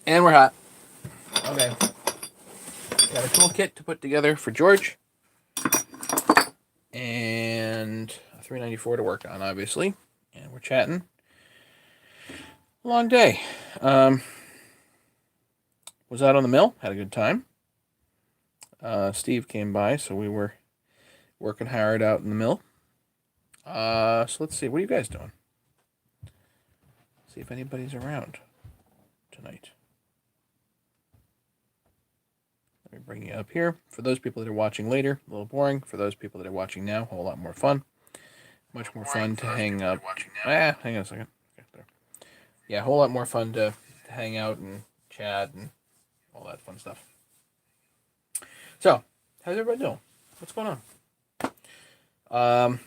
And we're hot. Okay. Got a toolkit to put together for George. And a 394 to work on, obviously. And we're chatting. Long day. Was out on the mill. Had a good time. Steve came by, so we were working hard out in the mill. So let's see. What are you guys doing? See if anybody's around tonight. Let me bring you up here. For those people that are watching later, a little boring. For those people that are watching now, a whole lot more fun. Much more fun to hang up. Hang on a second. Okay, there. Yeah, a whole lot more fun to hang out and chat and all that fun stuff. So, how's everybody doing? What's going on?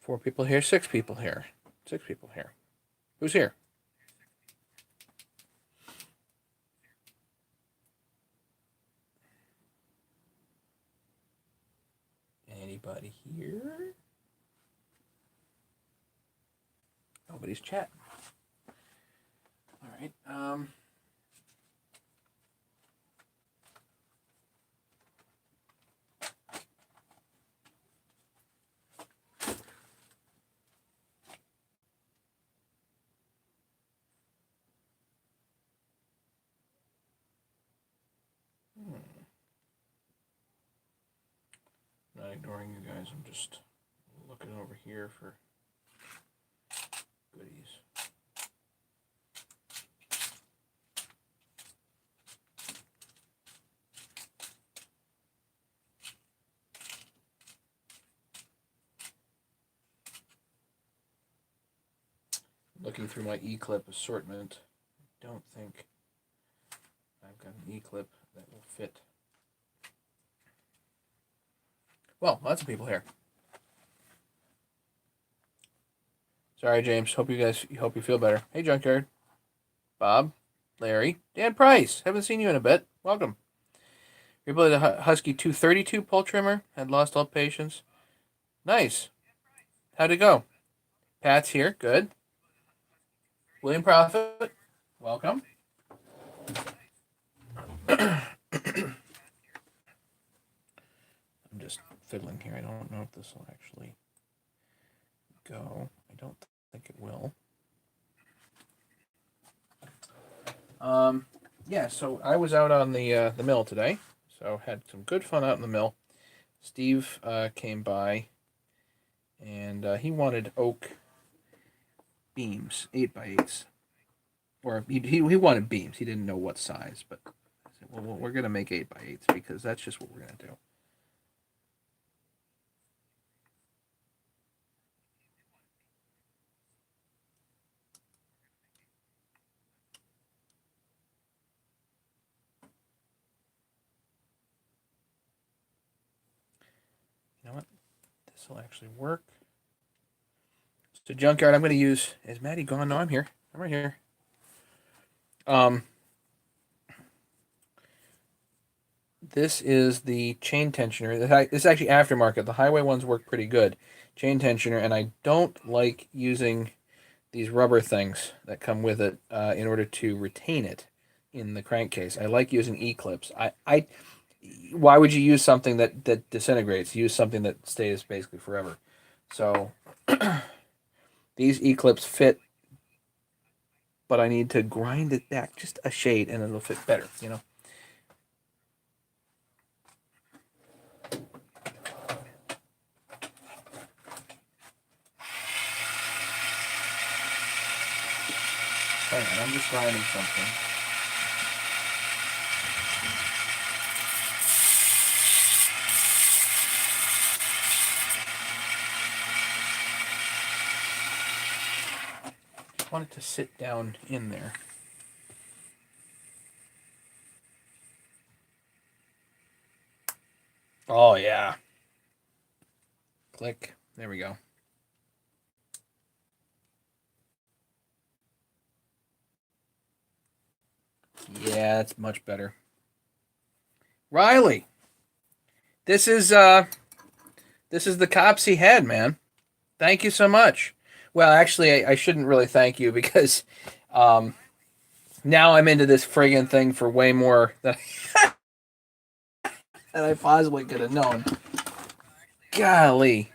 4 people here, 6 people here. 6 people here. Who's here? Anybody here? Nobody's chatting. All right. Not ignoring you guys. I'm just looking over here for goodies. Looking through my E-clip assortment, I don't think I've got an E-clip that will fit. Well, lots of people here. Sorry, James. Hope you feel better. Hey, Junkyard. Bob, Larry, Dan Price. Haven't seen you in a bit. Welcome. You're able to Husky 232 pull trimmer. Had lost all patience. Nice. How'd it go? Pat's here. Good. William Prophet. Welcome. I'm just fiddling here. I don't know if this will actually go. I don't think it will. Yeah, so I was out on the mill today, so had some good fun out in the mill. Steve came by, and he wanted oak beams, 8x8s, or he wanted beams. He didn't know what size, but I said, well, we're gonna make 8x8s because that's just what we're gonna do. You know what? This will actually work. So Junkyard, I'm going to use. Is Maddie gone? No, I'm here. I'm right here. This is the chain tensioner. This is actually aftermarket. The highway ones work pretty good. Chain tensioner, and I don't like using these rubber things that come with it in order to retain it in the crankcase. I like using E-clips. Why would you use something that disintegrates? Use something that stays basically forever. So these E-clips fit, but I need to grind it back just a shade and it'll fit better, you know? Hang on, I'm just grinding something. Just want it to sit down in there. Oh, yeah. Click. There we go. Yeah, that's much better. Riley, this is the cops he had, man. Thank you so much. Well, actually, I shouldn't really thank you because Now I'm into this friggin' thing for way more than I possibly could have known. Golly.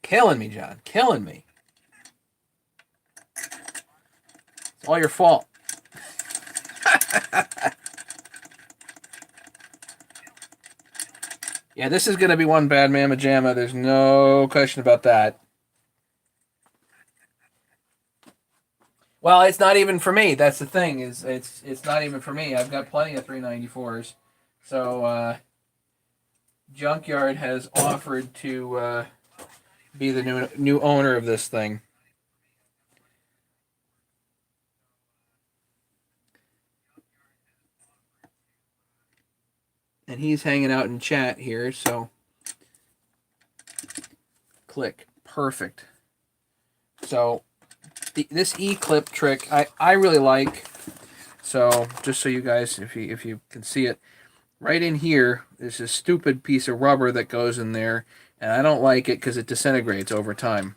Killing me, John. Killing me. It's all your fault. Yeah, this is going to be one bad mamma jamma. There's no question about that. Well, it's not even for me. That's the thing. Is it's not even for me. I've got plenty of 394s. So Junkyard has offered to be the new owner of this thing. And he's hanging out in chat here, so click. Perfect. So this E-clip trick I really like. So just so you guys, if you can see it, right in here, there's a stupid piece of rubber that goes in there, and I don't like it because it disintegrates over time.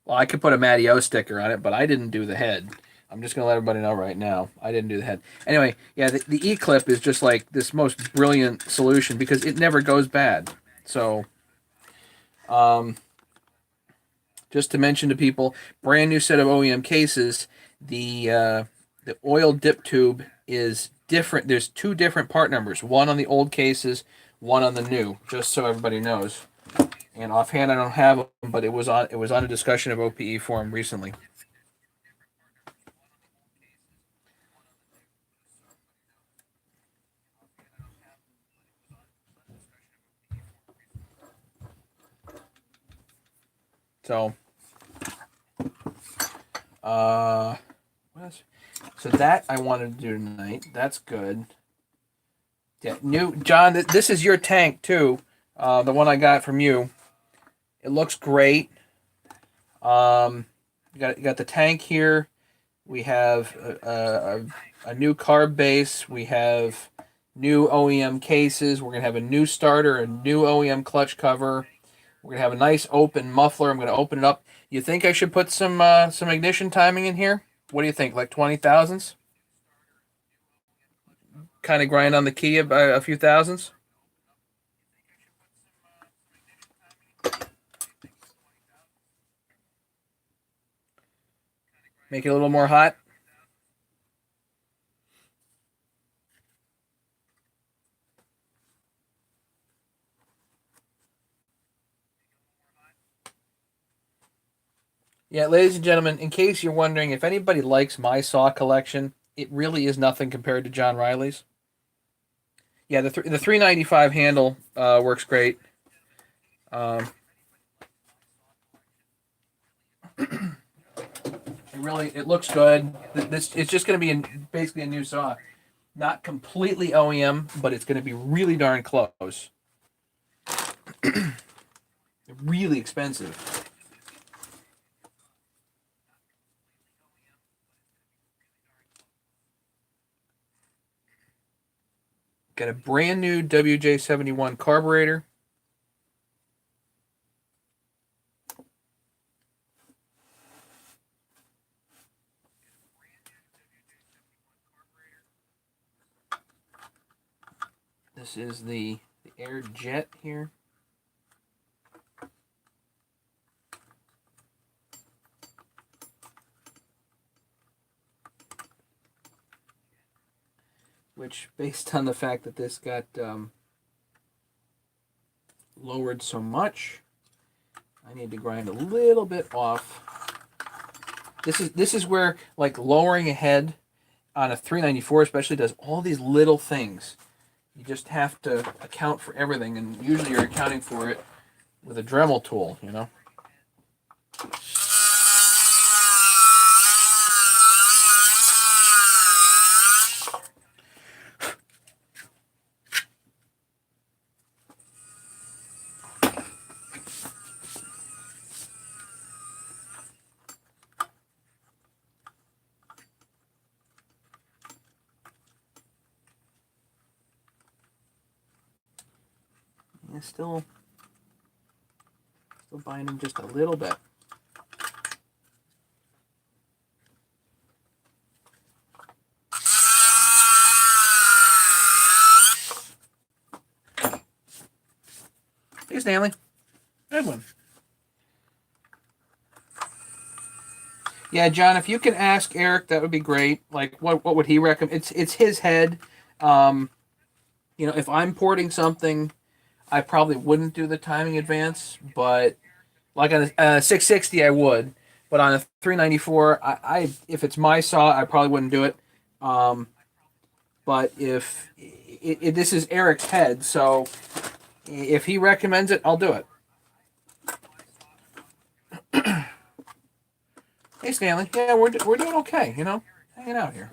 Well, I could put a Matty O sticker on it, but I didn't do the head. I'm just going to let everybody know right now. I didn't do the head. Anyway, yeah, the E-clip is just like this most brilliant solution because it never goes bad. So, just to mention to people, brand new set of OEM cases. The oil dip tube is different. There's two different part numbers. One on the old cases, one on the new. Just so everybody knows. And offhand, I don't have them, but it was on a discussion of OPE forum recently. So, what else? So that I wanted to do tonight. That's good. Yeah, new John. This is your tank too. The one I got from you. It looks great. You got the tank here. We have a new carb base. We have new OEM cases. We're gonna have a new starter, a new OEM clutch cover. We're gonna have a nice open muffler. I'm gonna open it up. You think I should put some ignition timing in here? What do you think? Like 20,000s? Kind of grind on the key a few thousands. Make it a little more hot. Yeah, ladies and gentlemen, in case you're wondering if anybody likes my saw collection, it really is nothing compared to John Riley's. Yeah, the 395 handle works great. It looks good. This it's just going to be basically a new saw, not completely OEM, but it's going to be really darn close. Really expensive. Got a brand new WJ71 carburetor. This is the air jet here. Which, based on the fact that this got lowered so much, I need to grind a little bit off. This is where like lowering a head on a 394 especially does all these little things. You just have to account for everything, and usually you're accounting for it with a Dremel tool, you know. Yeah, still binding just a little bit. Hey, Stanley. Good one. Yeah, John, if you can ask Eric, that would be great. Like, what would he recommend? It's his head. If I'm porting something, I probably wouldn't do the timing advance, but like on a 660, I would. But on a 394, I if it's my saw, I probably wouldn't do it. But if this is Eric's head, so if he recommends it, I'll do it. Hey, Stanley. Yeah, we're doing okay. Hanging out here.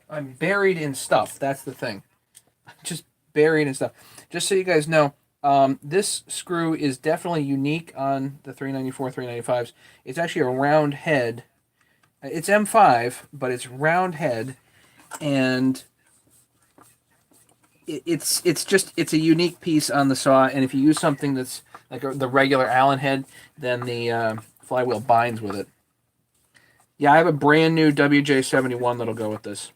I'm buried in stuff. That's the thing. Just buried in stuff. Just so you guys know, this screw is definitely unique on the 394, 395s. It's actually a round head. It's M5, but it's round head, and it's a unique piece on the saw. And if you use something that's like the regular Allen head, then the flywheel binds with it. Yeah, I have a brand new WJ71 that'll go with this.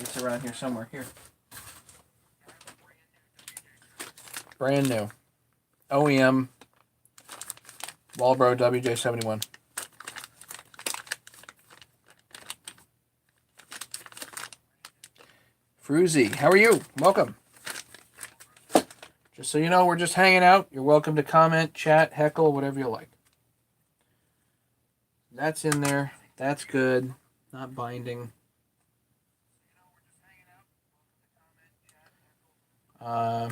It's around here somewhere. Here. Brand new. OEM Marlboro WJ71. Fruzy, how are you? Welcome. Just so you know, we're just hanging out. You're welcome to comment, chat, heckle, whatever you like. That's in there. That's good. Not binding. So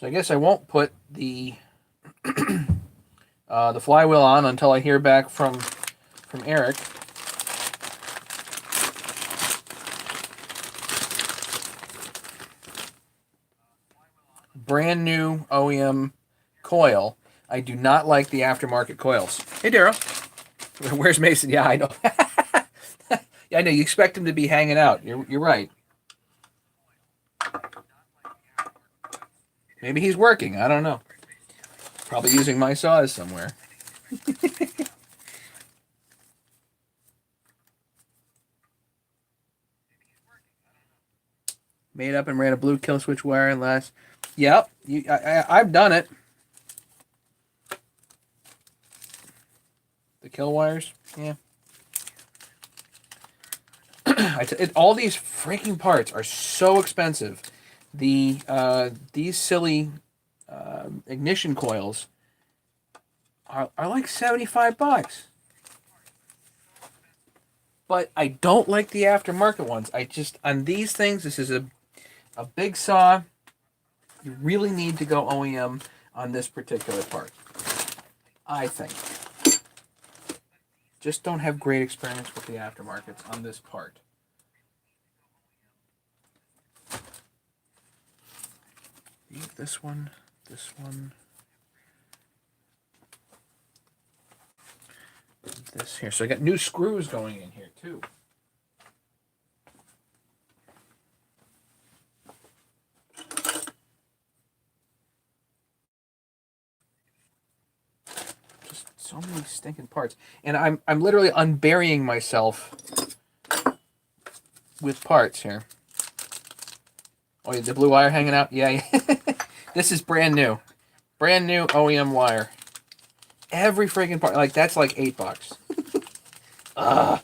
I guess I won't put the the flywheel on until I hear back from Eric. Brand new OEM coil. I do not like the aftermarket coils. Hey, Daryl. Where's Mason? Yeah, I know. Yeah, I know. You expect him to be hanging out. You're right. Maybe he's working. I don't know. Probably using my saws somewhere. Made up and ran a blue kill switch wire and last. Yep, I've done it. The kill wires, yeah. All these freaking parts are so expensive. These silly ignition coils are like $75. But I don't like the aftermarket ones. On these things, this is a big saw. You really need to go OEM on this particular part, I think. Just don't have great experience with the aftermarkets on this part. This one, this here. So I got new screws going in here too. Just so many stinking parts, and I'm literally unburying myself with parts here. Oh, yeah, the blue wire hanging out. Yeah. This is brand new OEM wire. Every freaking part, like that's like $8. Ugh.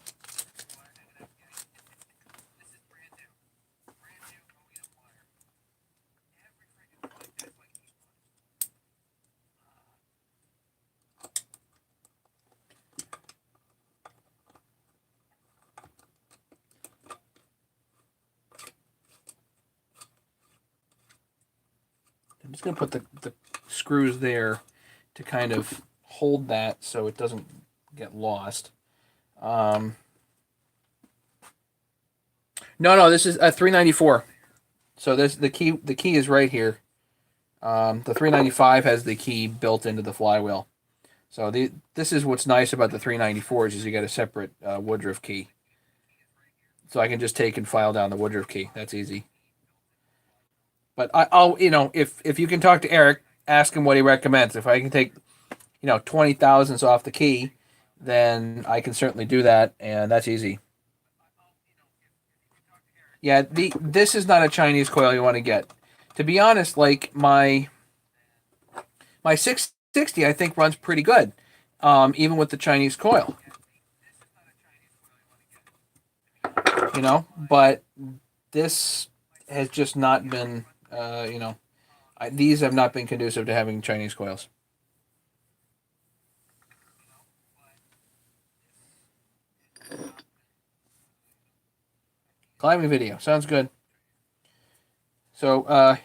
I'm just gonna put the screws there to kind of hold that so it doesn't get lost. No, this is a 394. So the key is right here. The 395 has the key built into the flywheel. So this is what's nice about the 394s is you get a separate Woodruff key. So I can just take and file down the Woodruff key. That's easy. But I'll if you can talk to Eric, ask him what he recommends. If I can take 20 thousandths off the key, then I can certainly do that, and that's easy. Yeah, this is not a Chinese coil you want to get. To be honest, like my 660, I think runs pretty good, even with the Chinese coil. But this has just not been, these have not been conducive to having Chinese coils. Climbing video sounds good. So,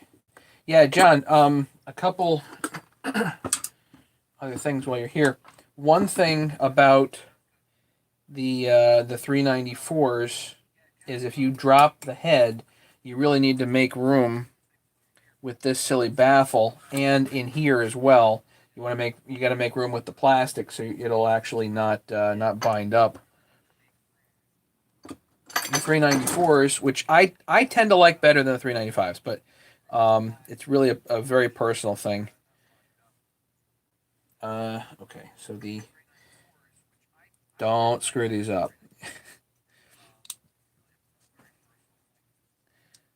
yeah, John, a couple other things while you're here. One thing about the 394s is if you drop the head, you really need to make room with this silly baffle and in here as well. You got to make room with the plastic so it'll actually not bind up. The 394s, which I tend to like better than the 395s, but it's really a very personal thing. Okay, so don't screw these up.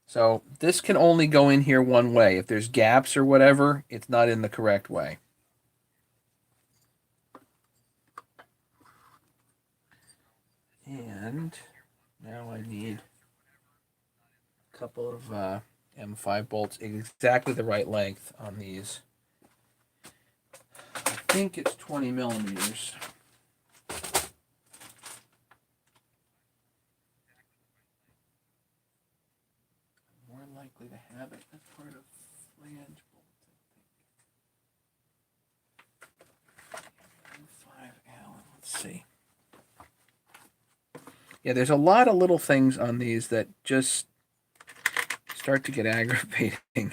So this can only go in here one way. If there's gaps or whatever, it's not in the correct way. And now I need a couple of M5 bolts, exactly the right length on these. I think it's 20 millimeters. More likely to have it as part of flange bolts, I think. M5 Allen, let's see. Yeah, there's a lot of little things on these that just start to get aggravating.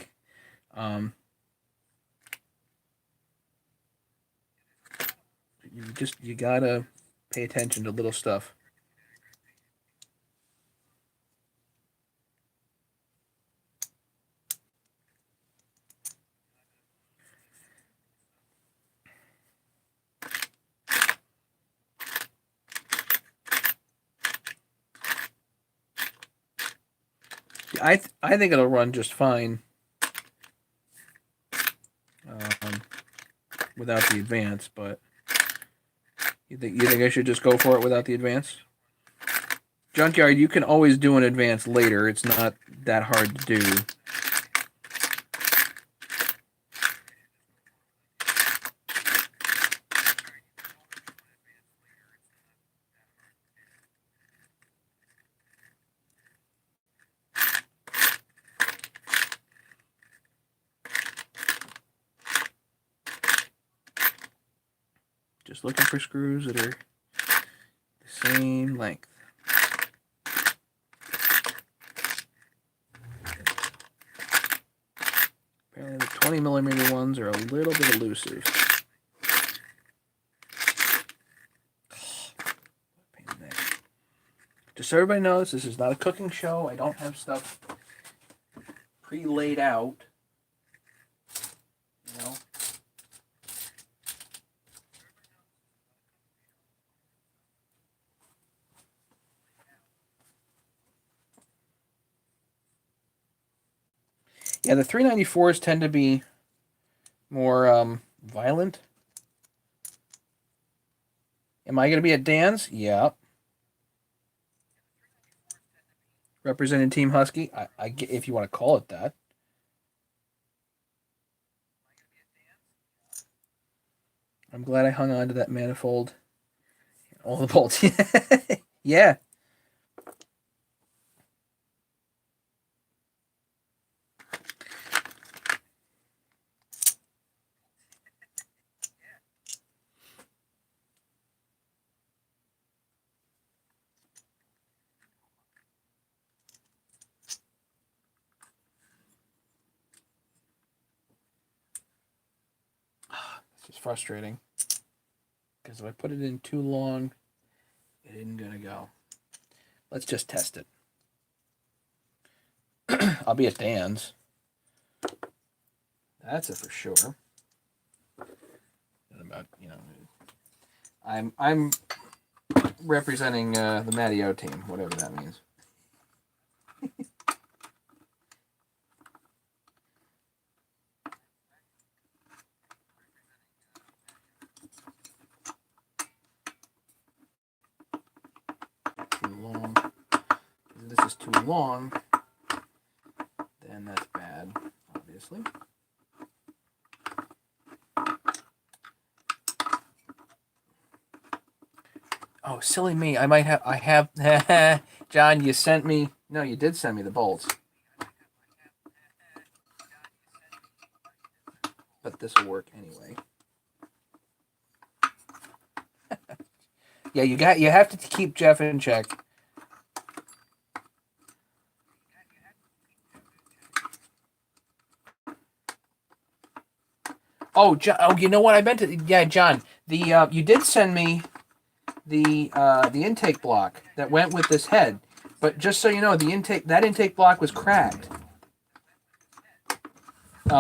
You gotta pay attention to little stuff. I think it'll run just fine without the advance, but you think I should just go for it without the advance? Junkyard, you can always do an advance later. It's not that hard to do. Just looking for screws that are the same length. Apparently the 20 millimeter ones are a little bit elusive. Just so everybody knows, this is not a cooking show. I don't have stuff pre-laid out. Yeah, the 394s tend to be more violent. Am I going to be at Dan's? Yeah. Representing Team Husky? If you want to call it that. I'm glad I hung on to that manifold. All the bolts. Yeah. frustrating. Because if I put it in too long, it isn't going to go. Let's just test it. I'll be at Dan's. That's it for sure. And about, you know, I'm representing the Matty O team, whatever that means. Too long. If this is too long, then that's bad, obviously. Oh, silly me. I have, John, you sent me, no, you did send me the bolts. But this will work anyway. Yeah, you have to keep Jeff in check. Oh, John, oh, you know what I meant to? Yeah, John, the you did send me the intake block that went with this head, but just so you know, that intake block was cracked.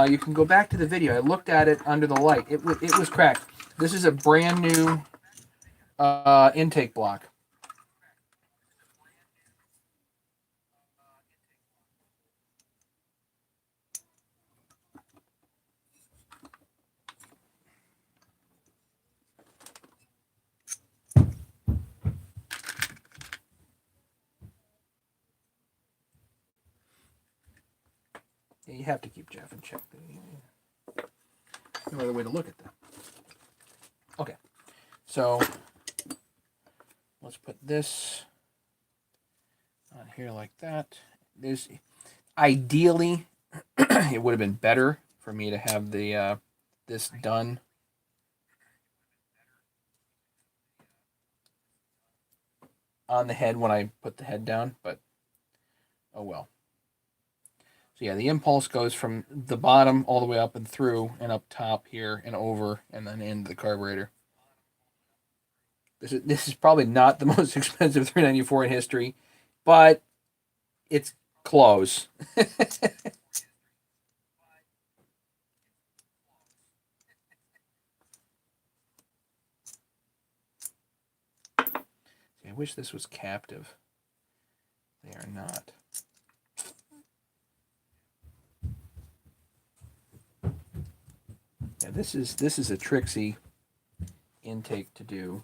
You can go back to the video. I looked at it under the light. It was cracked. This is a brand new intake block. Yeah, you have to keep Jeff in check. No other way to look at that. Okay, so let's put this on here like that. There's ideally, it would have been better for me to have the this done on the head when I put the head down, but oh well. So yeah, the impulse goes from the bottom all the way up and through and up top here and over and then into the carburetor. This is probably not the most expensive 394 in history, but it's close. I wish this was captive. They are not. Yeah, this is a tricksy intake to do.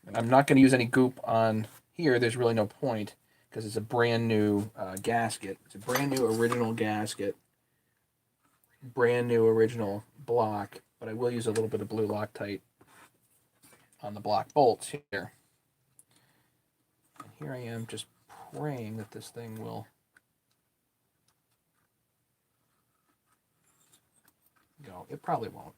And I'm not going to use any goop on here. There's really no point because it's a brand new gasket. It's a brand new original gasket. Brand new original block. But I will use a little bit of blue Loctite on the block bolts here. And here I am just praying that this thing will go. It probably won't.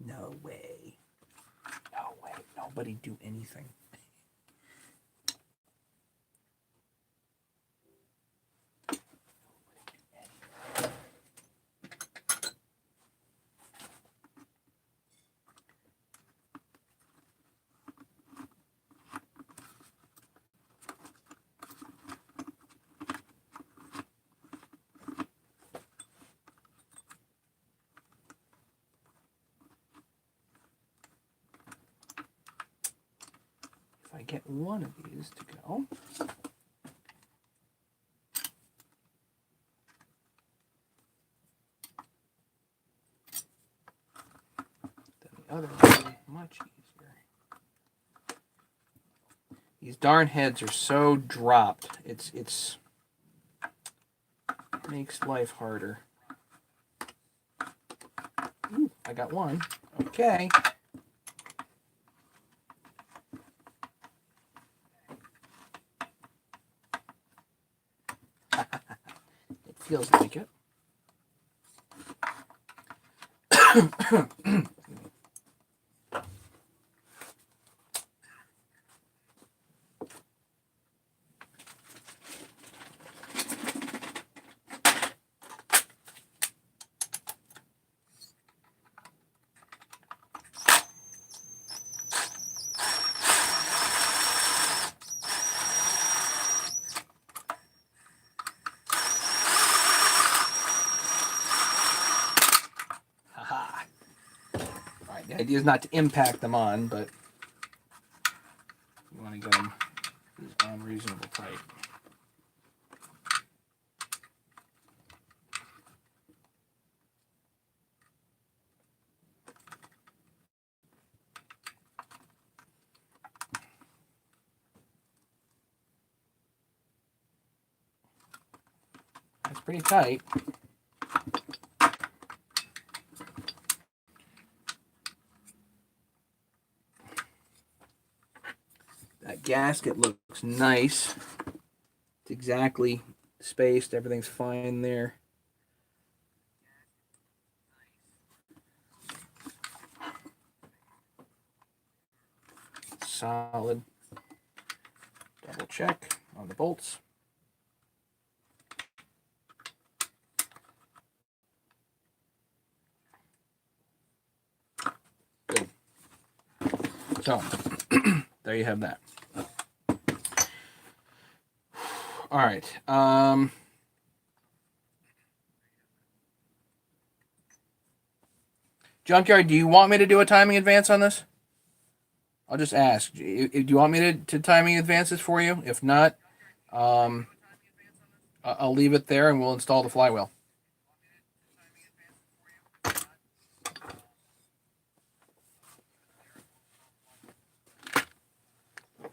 No way. No way. Nobody do anything. I get one of these to go. Then the other one will be much easier. These darn heads are so dropped. It makes life harder. Ooh, I got one. Okay. It feels like it. Haha. All right, the idea is not to impact them on, but you want to get them on reasonable tight. That's pretty tight. That gasket looks nice. It's exactly spaced. Everything's fine there. Solid. Double check on the bolts. Good. So, there you have that. All right. Junkyard, do you want me to do a timing advance on this? I'll just ask. Do you want me to timing advances for you? If not, I'll leave it there and we'll install the flywheel.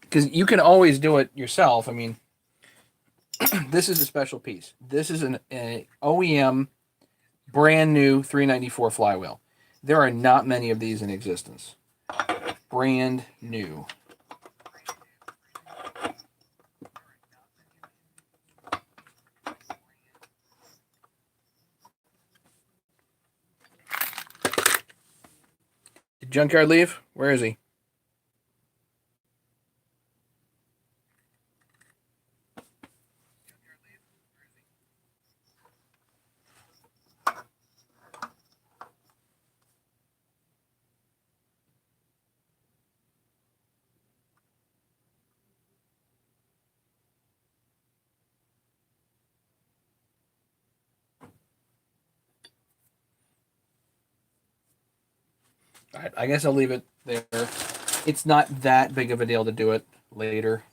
Because you can always do it yourself. I mean, this is a special piece. This is an OEM brand new 394 flywheel. There are not many of these in existence. Brand new. Did Junkyard leave? Where is he? All right, I guess I'll leave it there. It's not that big of a deal to do it later.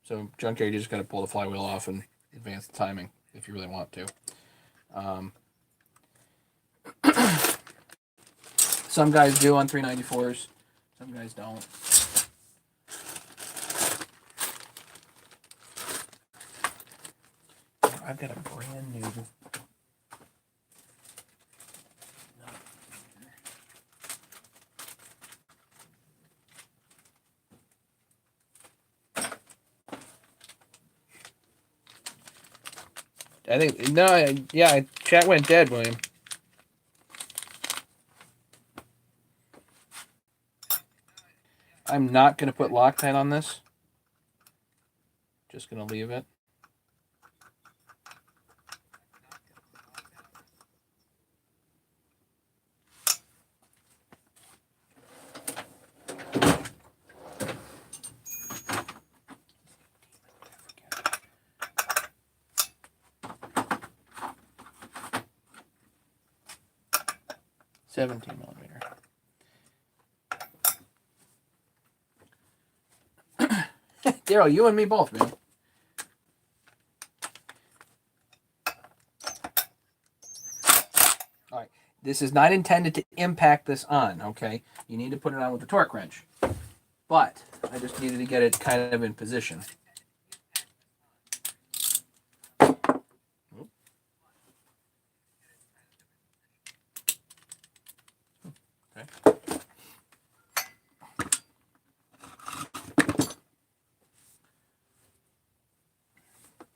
So Junkyard, you just got to pull the flywheel off and advance the timing if you really want to. Some guys do on 394s. Some guys don't. I've got a brand new. I think no, yeah, chat went dead, William. I'm not going to put Loctite on this. Just going to leave it. $17 Daryl, you and me both, man. All right. This is not intended to impact this on, okay? You need to put it on with the torque wrench. But I just needed to get it kind of in position. Okay.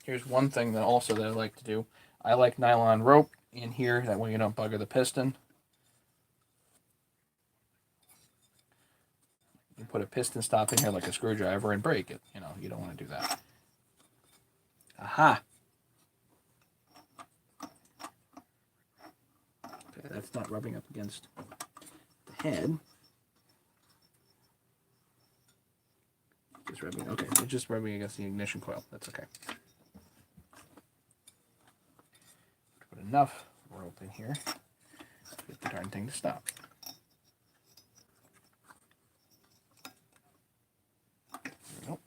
Here's one thing that I like to do. I like nylon rope in here. That way you don't bugger the piston. You put a piston stop in here like a screwdriver and break it. You know, you don't want to do that. Aha! Okay, that's not rubbing up against the head. Just rubbing. Okay, it's just rubbing against the ignition coil. That's okay. Put enough rope in here to get the darn thing to stop. There we go.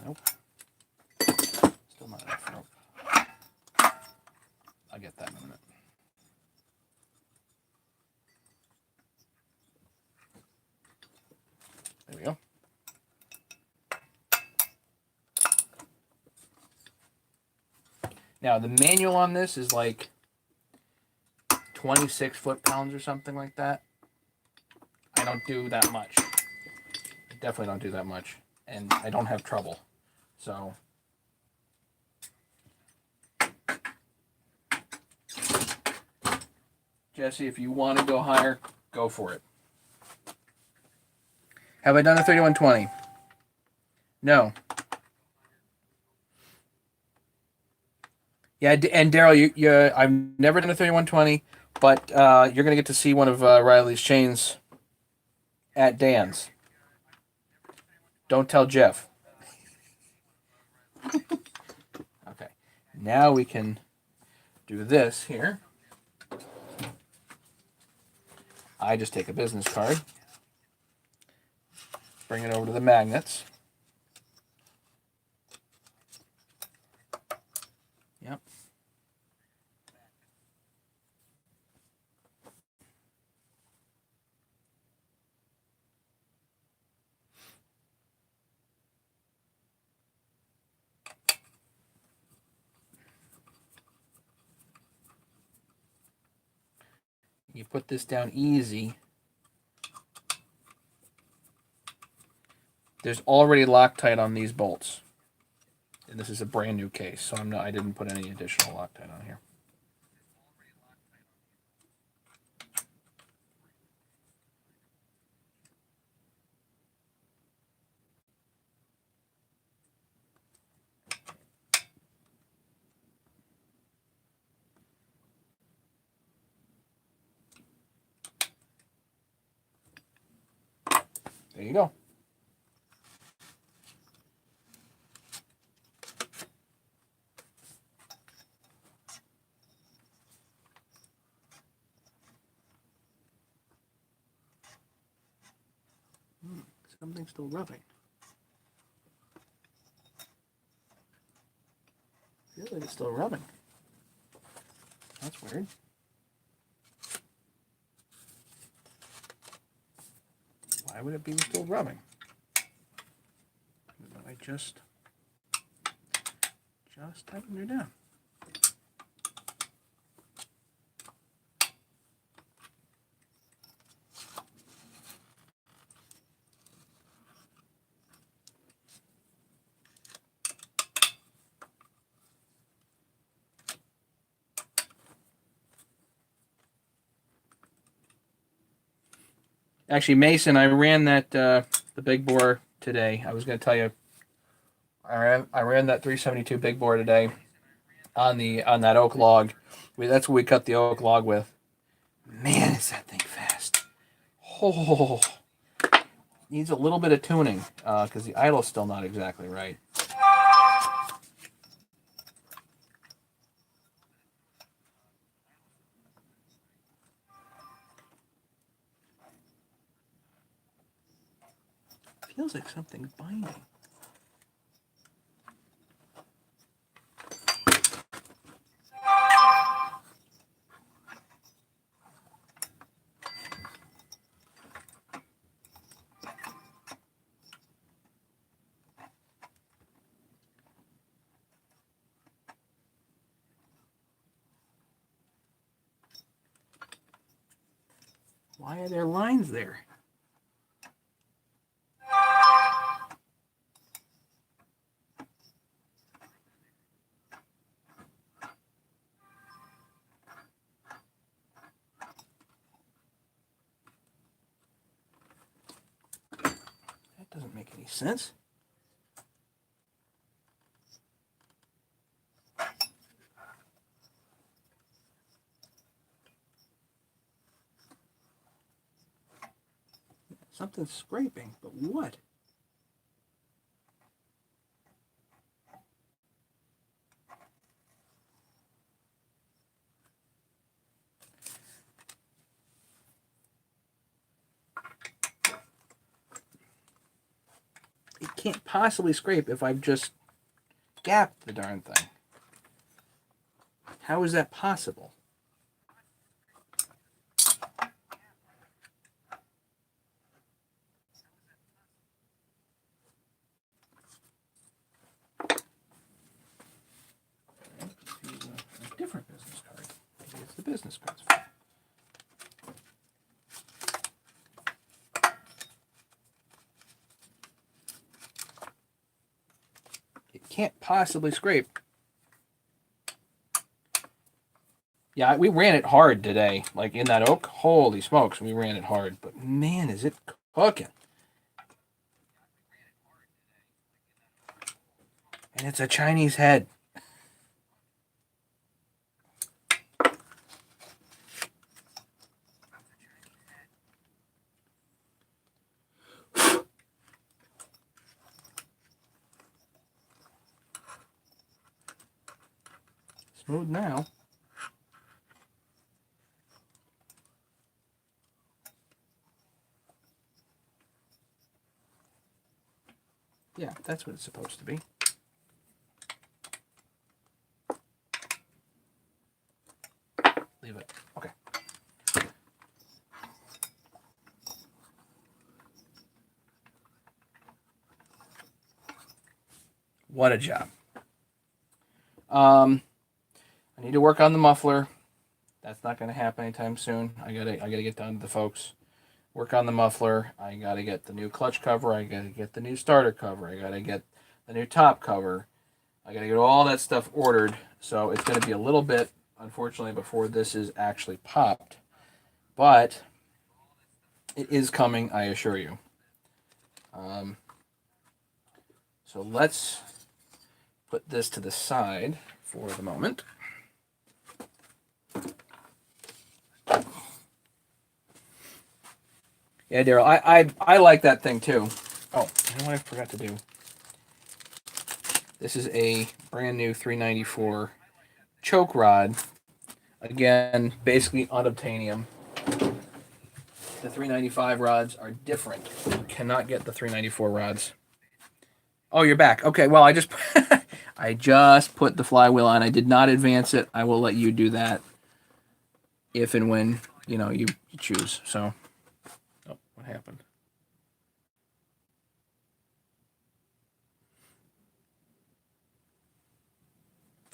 Nope. Still not enough rope. I'll get that in a minute. There we go. Now the manual on this is like 26 foot-pounds or something like that. I don't do that much. I definitely don't do that much. And I don't have trouble. So Jesse, if you want to go higher, go for it. Have I done a 3120? No. Yeah, and Daryl, I've never done a 3120, but you're going to get to see one of Riley's chains at Dan's. Don't tell Jeff. Okay. Now we can do this here. I just take a business card, bring it over to the magnets. Yep. You put this down easy. There's already Loctite on these bolts. And this is a brand new case, so I didn't put any additional Loctite on here. There you go. Something's still rubbing. Feels like it's still rubbing. That's weird. Why would it be still rubbing? I just tightened her down. Actually, Mason, I ran that the big bore today. I was going to tell you, I ran that 372 big bore today on that oak log. That's what we cut the oak log with. Man, is that thing fast! Oh, needs a little bit of tuning because the idle's still not exactly right. Feels like something's binding. Why are there lines there? any sense. Something's scraping, but what? It can't possibly scrape if I've just gapped the darn thing. How is that possible? A different business card. Maybe it's the business card's fault. It can't possibly scrape. Yeah, we ran it hard today. Like in that oak, holy smokes, we ran it hard. But man, is it cooking. And it's a Chinese head. Smooth now. Yeah, that's what it's supposed to be. Leave it. Okay. What a job. I need to work on the muffler. That's not going to happen anytime soon. I gotta get down to the folks. Work on the muffler. I gotta get the new clutch cover. I gotta get the new starter cover. I gotta get the new top cover. I gotta get all that stuff ordered. So it's going to be a little bit, unfortunately, before this is actually popped. But it is coming, I assure you. So let's put this to the side for the moment. Yeah, Daryl, I like that thing too. Oh, you know what I forgot to do? This is a brand new 394 choke rod. Again, basically unobtainium. The 395 rods are different. You cannot get the 394 rods. Oh, you're back. Okay, well, I just put the flywheel on. I did not advance it. I will let you do that if and when, you choose. So, oh, what happened?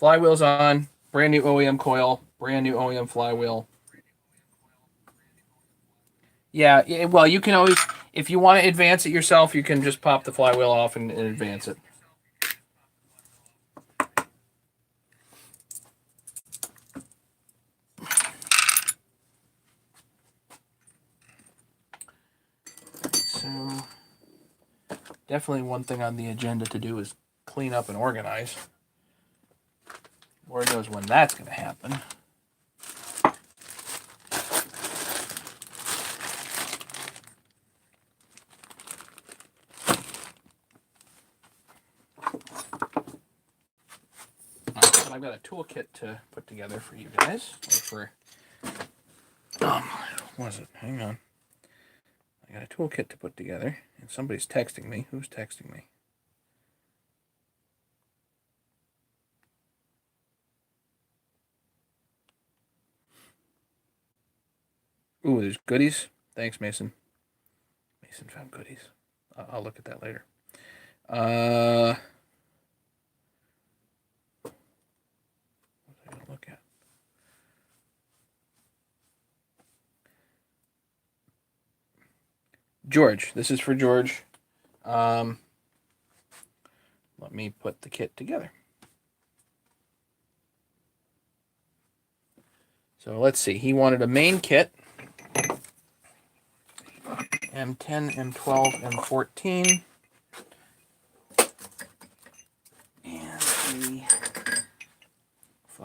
Flywheel's on. Brand new OEM coil. Brand new OEM flywheel. Yeah, well, you can always, if you want to advance it yourself, you can just pop the flywheel off and advance it. So, definitely one thing on the agenda to do is clean up and organize. Lord knows when that's going to happen. But I've got a toolkit to put together for you guys. Or for, what is it? Hang on. I got a toolkit to put together, and somebody's texting me. Who's texting me? Ooh, there's goodies. Thanks, Mason. Mason found goodies. I'll look at that later. What was I going to look at? George. This is for George. Let me put the kit together. So let's see. He wanted a main kit. M10, M12, M14.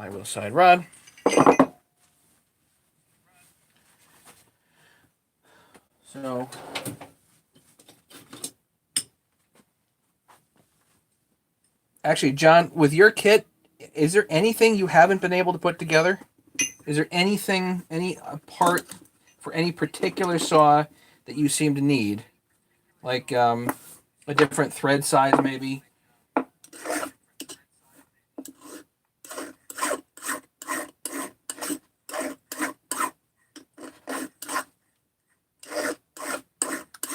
flywheel side rod. So actually, John, with your kit, is there anything you haven't been able to put together? Is there anything, any part for any particular saw that you seem to need? Like a different thread size, maybe?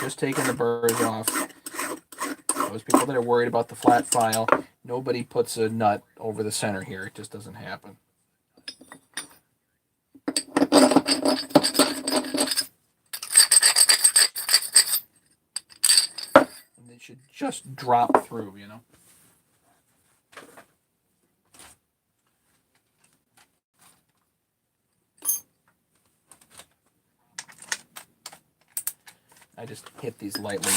Just taking the burrs off. Those people that are worried about the flat file, nobody puts a nut over the center here. It just doesn't happen. And it should just drop through, you know. I just hit these lightly.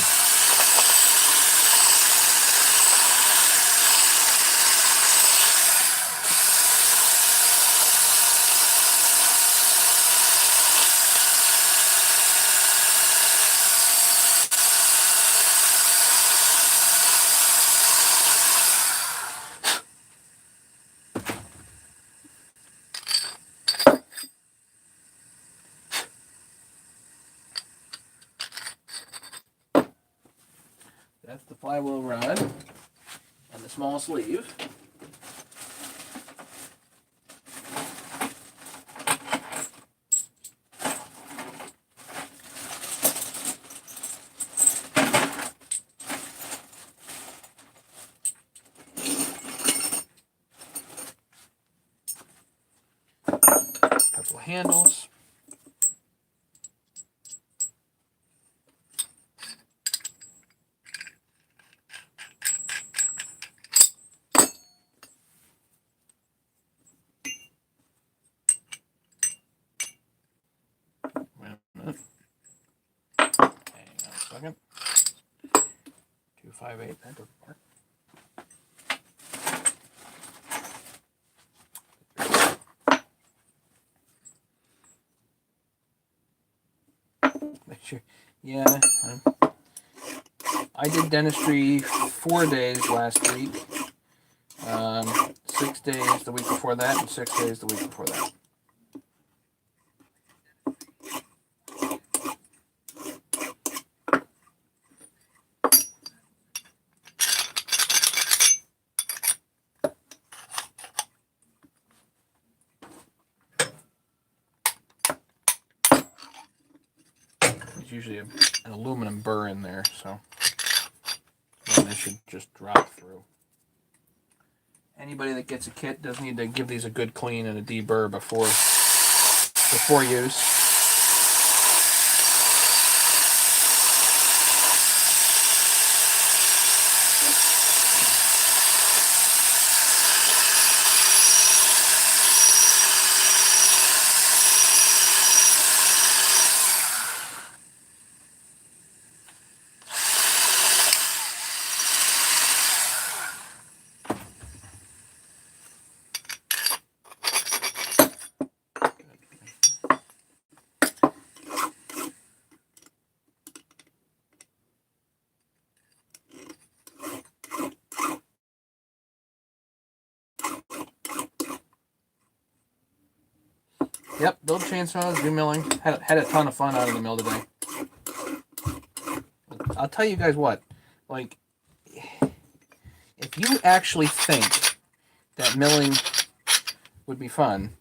That's the flywheel rod and the small sleeve. Couple of handles. Second. 258, that doesn't work. Yeah, I did dentistry 4 days last week. 6 days the week before that, and 6 days the week before that. There's usually an aluminum burr in there, so then this should just drop through. Anybody that gets a kit does need to give these a good clean and a deburr before use. Yep, build chainsaws, do milling. Had a ton of fun out of the mill today. I'll tell you guys what, like, if you actually think that milling would be fun,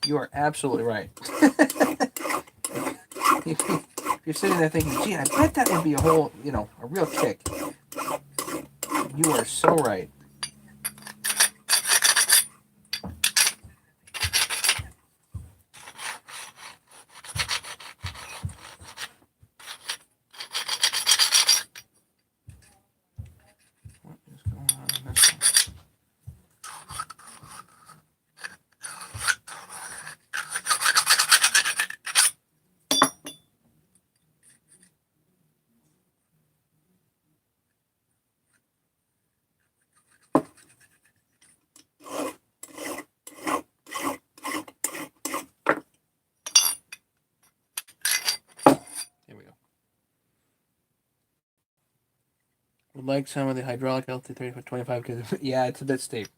you are absolutely right. If you're sitting there thinking, gee, I bet that would be a real kick. You are so right. What is going on in this one? Would like some of the hydraulic LT3025 because yeah, it's a bit steep.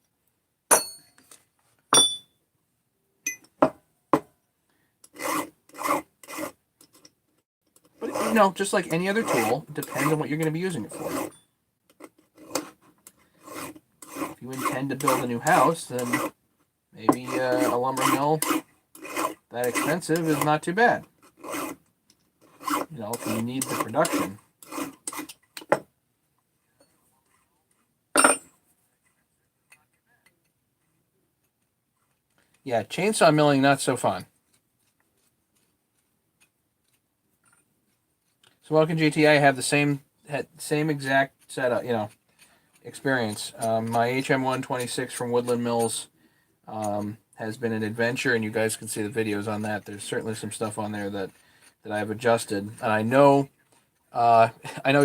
But you know, just like any other tool, it depends on what you're going to be using it for. If you intend to build a new house, then maybe a lumber mill that expensive is not too bad. You know, if you need the production. Yeah, chainsaw milling, not so fun. So welcome GTA, I have the same exact setup, you know, experience. My HM126 from Woodland Mills has been an adventure, and you guys can see the videos on that. There's certainly some stuff on there that I've adjusted, and I know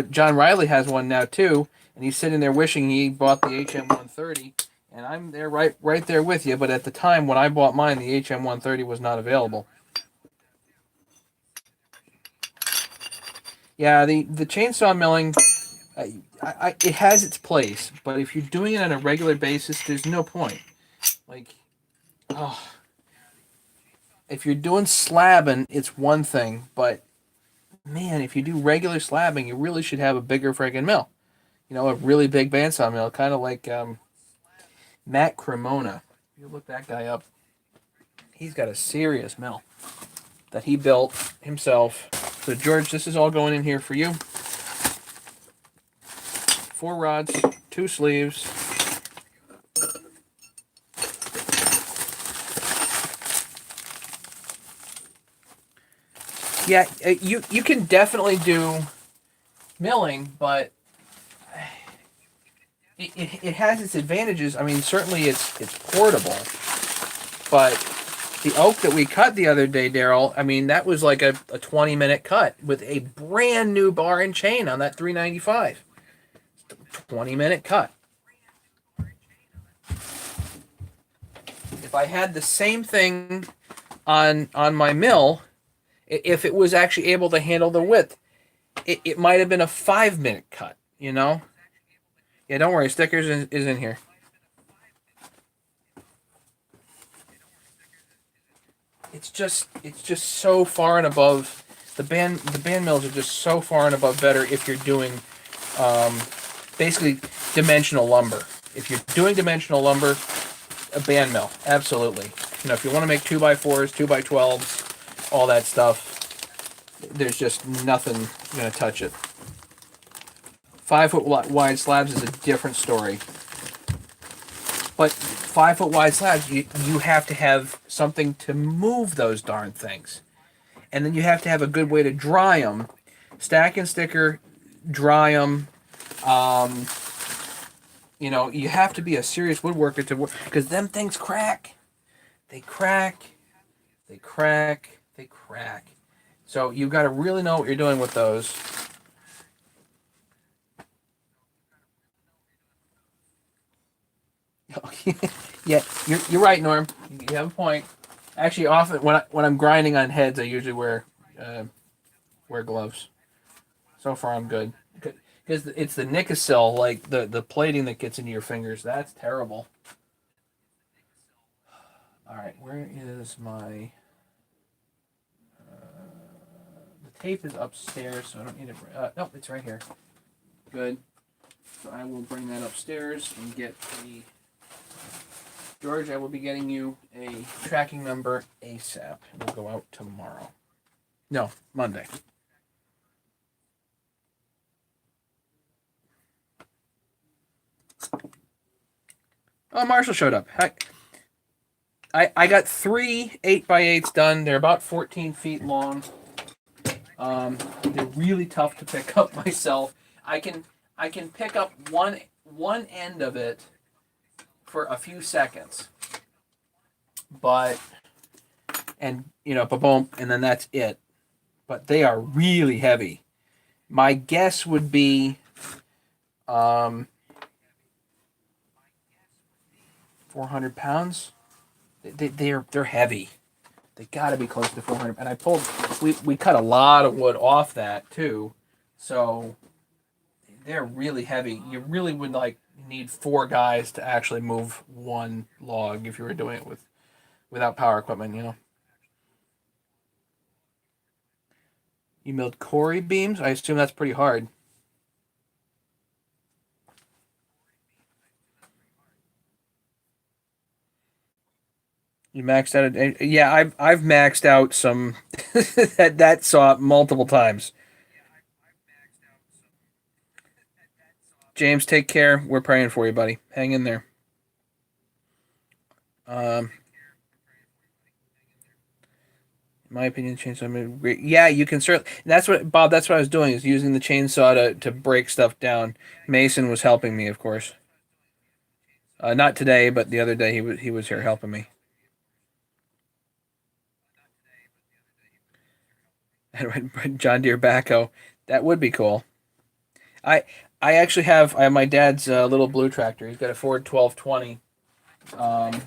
John Riley has one now too, and he's sitting there wishing he bought the HM130, and I'm there right there with you. But at the time when I bought mine, the HM130 was not available. Yeah, the chainsaw milling, it has its place, but if you're doing it on a regular basis, there's no point. Like, oh, if you're doing slabbing, it's one thing, but man, if you do regular slabbing, you really should have a bigger friggin' mill. You know, a really big bandsaw mill, kind of like Matt Cremona. You look that guy up. He's got a serious mill that he built himself. So George, this is all going in here for you. 4 rods, 2 sleeves. Yeah, you can definitely do milling, but it has its advantages. I mean, certainly it's portable, but the oak that we cut the other day, Daryl, I mean, that was like a 20-minute cut with a brand new bar and chain on that 395. 20-minute cut. If I had the same thing on my mill, if it was actually able to handle the width, it might have been a 5-minute cut, you know? Yeah, don't worry, stickers is in here. It's just so far and above the band mills are just so far and above better if you're doing basically dimensional lumber. If you're doing dimensional lumber, a band mill, absolutely. You know, if you want to make 2x4s, 2x12s, all that stuff, there's just nothing going to touch it. 5-foot wide slabs is a different story. But 5-foot wide slabs, you have to have something to move those darn things. And then you have to have a good way to dry them. Stack and sticker, dry them. You know, you have to be a serious woodworker to work, because them things crack. They crack. They crack. They crack. So you've got to really know what you're doing with those. Yeah, you're right, Norm. You have a point. Actually, often when I'm grinding on heads, I usually wear gloves. So far, I'm good. Because it's the Nicosil, like the plating that gets into your fingers. That's terrible. All right, where is my? The tape is upstairs, so I don't need it. Nope, it's right here. Good. So I will bring that upstairs and get the. George, I will be getting you a tracking number ASAP. It will go out tomorrow. No, Monday. Oh, Marshall showed up. I got 3 8x8s done. They're about 14 feet long. They're really tough to pick up myself. I can pick up one end of it for a few seconds, and boom, and then that's it. But they are really heavy. My guess would be 400 pounds. They're heavy. They got to be close to 400. And we cut a lot of wood off that too, so they're really heavy. You really would like need four guys to actually move one log if you were doing it without power equipment. You milled Corey beams. I assume that's pretty hard. You maxed out. Yeah, I've maxed out some that saw multiple times. James, take care. We're praying for you, buddy. Hang in there. Um, in my opinion, chainsaw. Yeah, you can certainly. That's what Bob. That's what I was doing. Is using the chainsaw to break stuff down. Mason was helping me, of course. Not today, but the other day he was here helping me. John Deere backhoe. That would be cool. I I actually I have my dad's little blue tractor. He's got a Ford 1220. Um,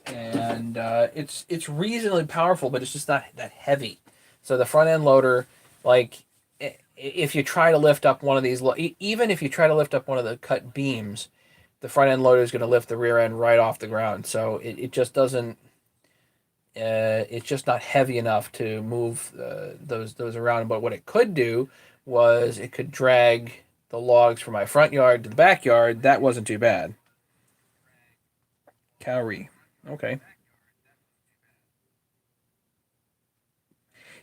and it's reasonably powerful, but it's just not that heavy. So the front end loader, like if you try to lift up one of these, even if you try to lift up one of the cut beams, the front end loader is going to lift the rear end right off the ground. So it just doesn't. It's just not heavy enough to move those around. But what it could do was it could drag the logs from my front yard to the backyard. That wasn't too bad. Cowrie. Okay.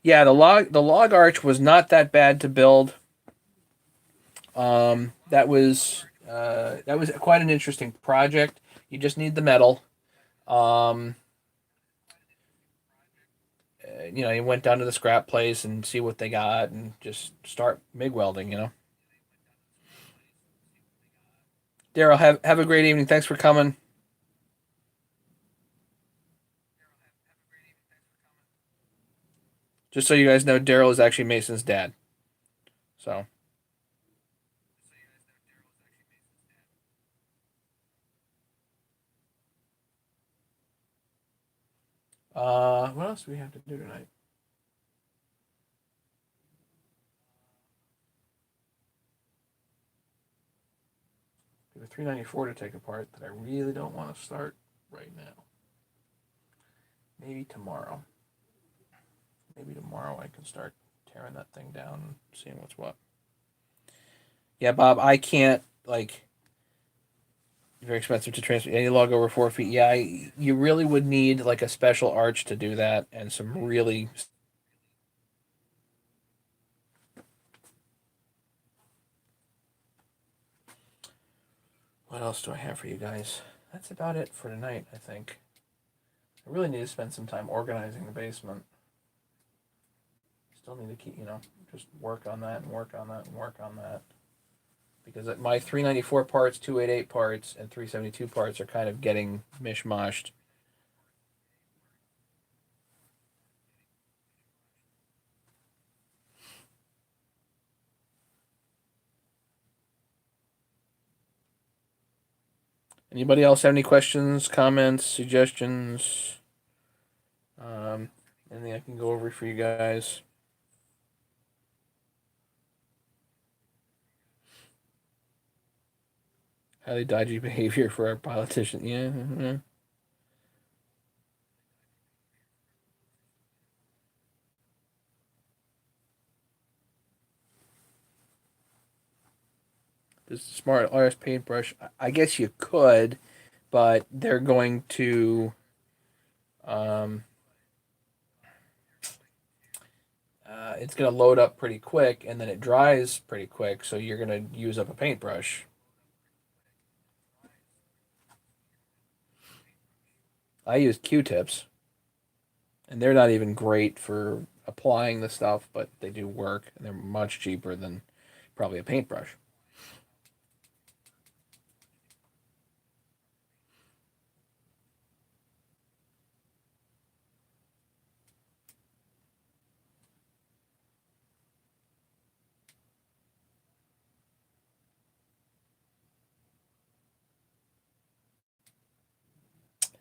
Yeah, the log arch was not that bad to build. That was quite an interesting project. You just need the metal. Um, you went down to the scrap place and see what they got, and just start MIG welding. Daryl, have a great evening. Thanks for coming. Just so you guys know, Daryl is actually Mason's dad. So, what else do we have to do tonight? We have a 394 to take apart that I really don't want to start right now. Maybe tomorrow. Maybe tomorrow I can start tearing that thing down and seeing what's what. Yeah, Bob, I can't like. Very expensive to transfer any log over 4 feet. Yeah, you really would need like a special arch to do that, and some really. What else do I have for you guys? That's about it for tonight, I think. I really need to spend some time organizing the basement. Still need to just work on that and work on that and work on that. Because my 394 parts, 288 parts, and 372 parts are kind of getting mishmashed. Anybody else have any questions, comments, suggestions? Anything I can go over for you guys? Highly dodgy behavior for our politician. Yeah. Yeah. This smart RS paintbrush. I guess you could, but they're going to. Um, it's going to load up pretty quick, and then it dries pretty quick. So you're going to use up a paintbrush. I use Q-tips, and they're not even great for applying the stuff, but they do work, and they're much cheaper than probably a paintbrush.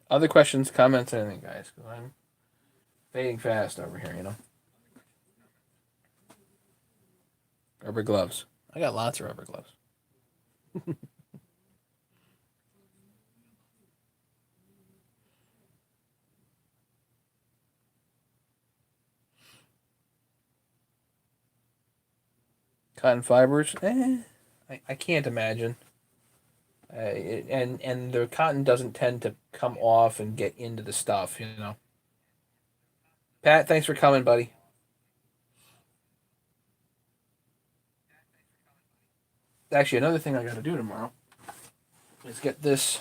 Other questions, comments, anything, guys? Because I'm fading fast over here. Rubber gloves. I got lots of rubber gloves. Cotton fibers, I can't imagine. And the cotton doesn't tend to come off and get into the stuff, you know. Pat, thanks for coming, buddy. Actually, another thing I got to do tomorrow is get this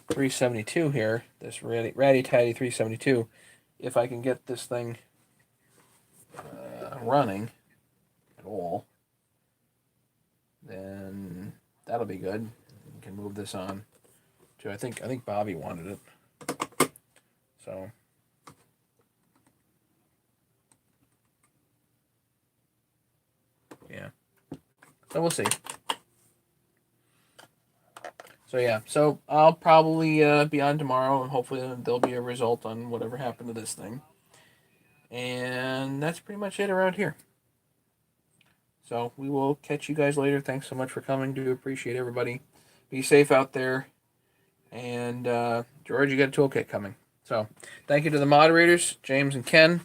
372 here, this ratty tatty 372. If I can get this thing running at all, then that'll be good. You can move this on to I think Bobby wanted it. So yeah. So we'll see. So yeah, so I'll probably be on tomorrow, and hopefully there'll be a result on whatever happened to this thing. And that's pretty much it around here. So we will catch you guys later. Thanks so much for coming. Do appreciate everybody. Be safe out there. And George, you got a toolkit coming. So thank you to the moderators, James and Ken.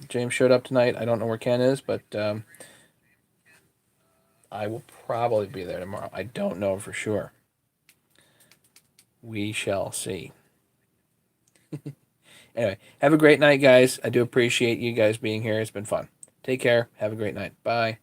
James showed up tonight. I don't know where Ken is, but I will probably be there tomorrow. I don't know for sure. We shall see. Anyway, have a great night, guys. I do appreciate you guys being here. It's been fun. Take care. Have a great night. Bye.